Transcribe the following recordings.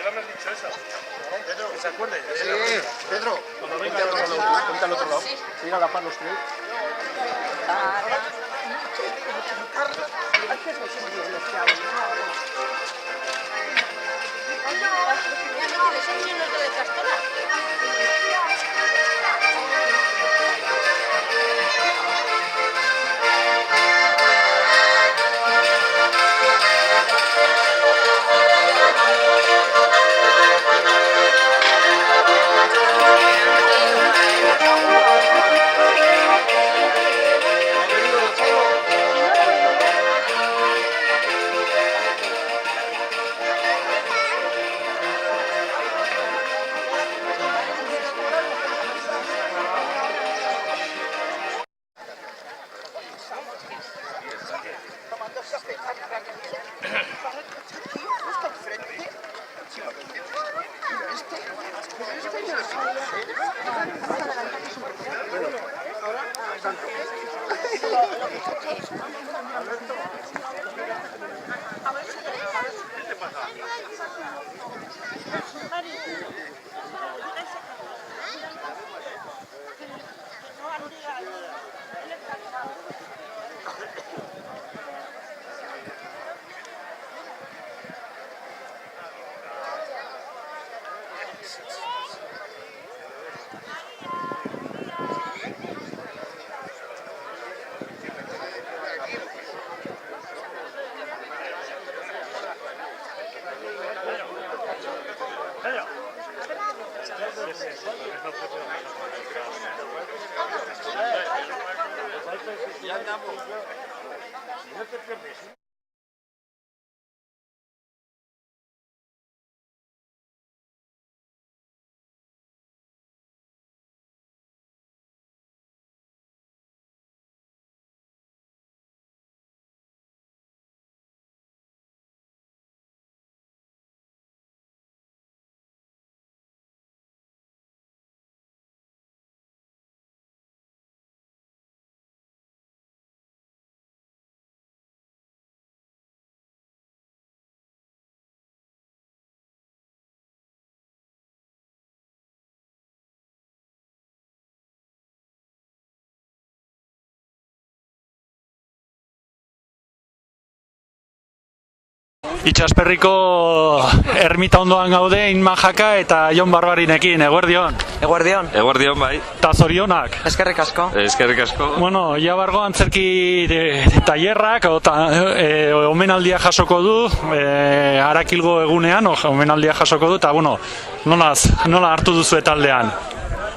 ya me has dicho esa. Pedro, que se acuerde. Sí, Pedro. Cuando venga Ponte al otro lado. Se ir a la par los tres. Itxasperriko ermita ondoan gaude, Inma Jaka eta Jon Barbarinekin, eguerdion. Eguerdion. Eguerdion, bai. Eta zorionak. Eskerrik asko. Eskerrik asko. Bueno, Iabargo antzerki tailerrak, omenaldia jasoko du, Arakilgo egunean, omenaldia jasoko du, eta bueno, nola hartu duzu taldean?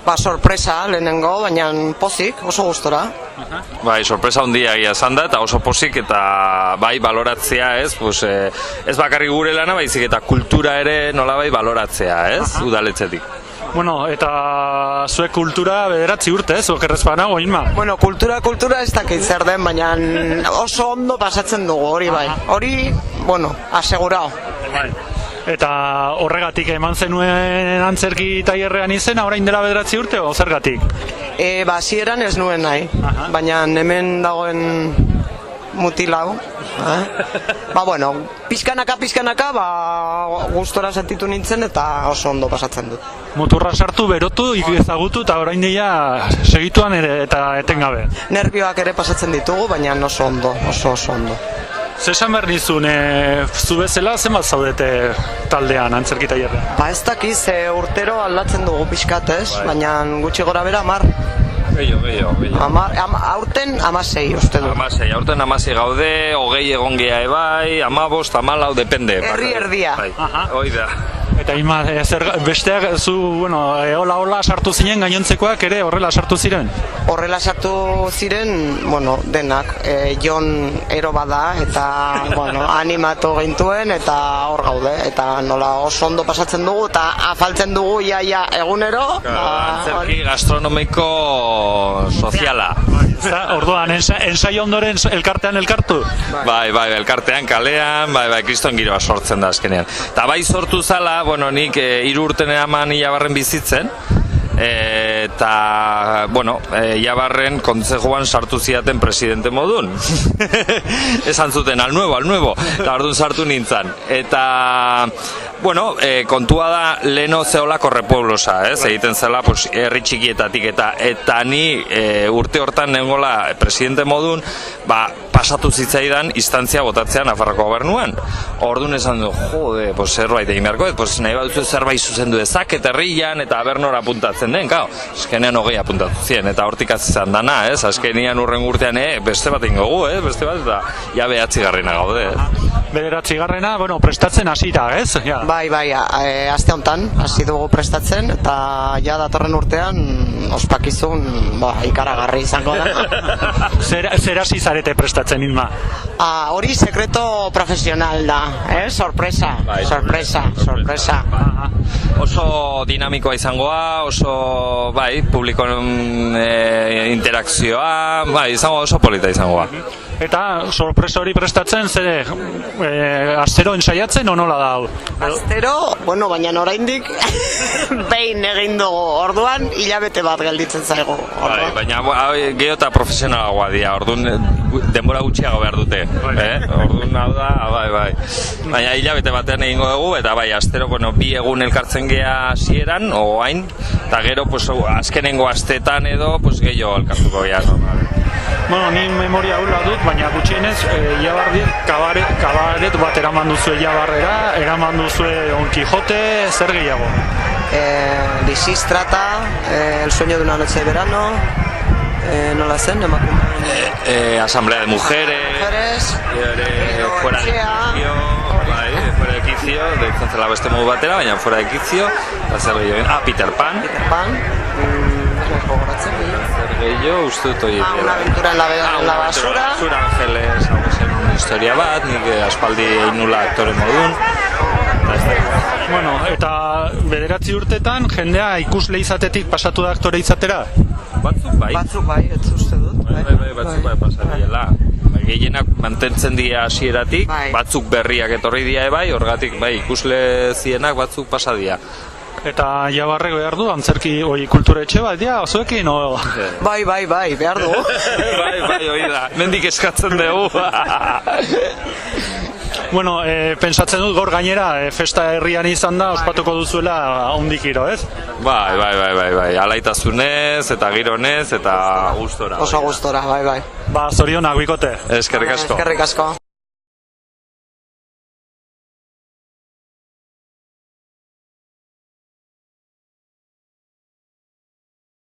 Sorpresa lehenengo, baina pozik, oso gustora. Bai, sorpresa handia egia esan da, eta oso pozik, eta bai, baloratzea, ez? Pues, ez bakarrik gure lana, baizik eta kultura ere nolabait baloratzea, ez? Udaletxetik. Bueno, eta zuek kultura bederatzi urte, ez? Okerrez banago, Inma? Bueno, kultura ez dakit zer den, baina oso ondo pasatzen dugu, hori bai. Hori, bueno, asegurao. Bai. Eta horregatik eman zenuen antzerki tailerrean izena, orain dela bederatzi urte, o zergatik? Hasieran ez nuen nahi, baina hemen dagoen mutilau. Bueno, pizkanaka, gustora sentitu nintzen eta oso ondo pasatzen dut. Muturra sartu, berotu, ezagutu eta orain dira segituan eta etengabe. Nervioak ere pasatzen ditugu, baina oso ondo, oso ondo. Zesan behar nizun, zu bezala zenbat zaudete taldean, antzerki tailerrean? Ez dakiz, urtero aldatzen dugu pixkatez, baina gutxi gora bera 10. Gehiago. Aurten 16, uste du. 16, aurten 16 gaude, 20 egon geha ebai, 15, 14, depende. Herri erdia. Hoi da. Eta Inma, besteak zu, hola sartu zinen, gainontzekoak ere horrela sartu ziren? Horrela sartu ziren, denak, Jon ero bada, eta, animatu gintuen, eta hor gaude, eta nola oso ondo pasatzen dugu, eta afaltzen dugu iaia egunero. Antzerki gastronomiko soziala. Orduan, ensaio ondoren elkartean elkartu? Bai, elkartean, kalean, bai, kriston giroa sortzen da azkenean. Eta bai sortu zala, nik 3 urte eman Ilabarren bizitzen, eta, bueno, Jabarren kontzejuan sartu ziaten presidente modun. Esan zuten, al nuevo, eta orduan sartu nintzen. Eta, bueno, kontua da leno zeolako repoblosa, ez? Egiten zela, pues, herri txikietatik eta ni urte hortan nengola presidente modun, pasatu zitzaidan instantzia botatzean Nafarroko gobernuan. Orduan esan du, jode, pues zerbait egin beharko, pues nahi baduzu zerbait zuzendu dezaket herrian eta bernora apuntatzen den, kao. Azkenean 20 apuntatu zien, eta hortik azizan dana, ez? Azkenean urren urtean, beste bat ingogu, beste bat, eta ja 9. gaude, Bederatzigarrena, bueno, prestatzen hasita, ez? Ja. Bai, aste honetan, hasi dugu prestatzen, eta ja datorren urtean, ospakizun, ikaragarri izango da. Zer hasi zarete prestatzen, Inma? Hori sekreto profesional da, sorpresa. Oso dinamikoa izangoa, oso, publikoen interakzioa, izango oso polita izangoa. Eta sorpresa hori prestatzen, zere, astero ensaiatzen o nola da? Astero, bueno, baina oraindik behin egin dugu, orduan hilabete bat gelditzen zaigu. Baina geho eta profesionalagoa dira, orduan denbora gutxiago behar dute. Orduan hau da, bai. Baina hilabete batean egingo dugu, eta astero, bi egun elkartzen gea hasieran, oain, eta gero, azkenengo astetan edo, gehiago elkartuko gea. Bueno, ni memoria hula dut, baina gutxienez, kabaret bat eraman duzue Jabarrera, eraman duzue Don Quijote, zer gehiago? Lisistrata, El sueño de una noche de verano, nola zen, emakume? Asamblea de mujeres, fuera de quicio, deitzen zela beste modu batera, baina fuera de quicio, zer gehiago, Peter Pan, yo uste dut hori. Una aventura en la basura. Ángeles, una historia bat, nik aspaldi nula aktore modun. Bueno, eta 9 urtetan jendea ikusle izatetik pasatu da aktore izatera? Batzuk bai, ez uste dut. Batzuk bai pasatiela. Gehienak mantentzen dira hasieratik, batzuk berriak etorri dira bai, horgatik ikusle zienak batzuk pasadia. Eta Jabarrek behar du, antzerki kultura etxe bat, zuekin, o? Bai, behar du. Bai, hori da, mendik eskatzen dugu. Bueno, pensatzen dut gaur gainera, festa herrian izan da, ospatuko duzuela ondikiro, ez? Bai, alaitasunez, eta gironez, eta gustora. Oso gustora, bai. Zorionak, bikote. Eskerrik asko. Eskerrik asko.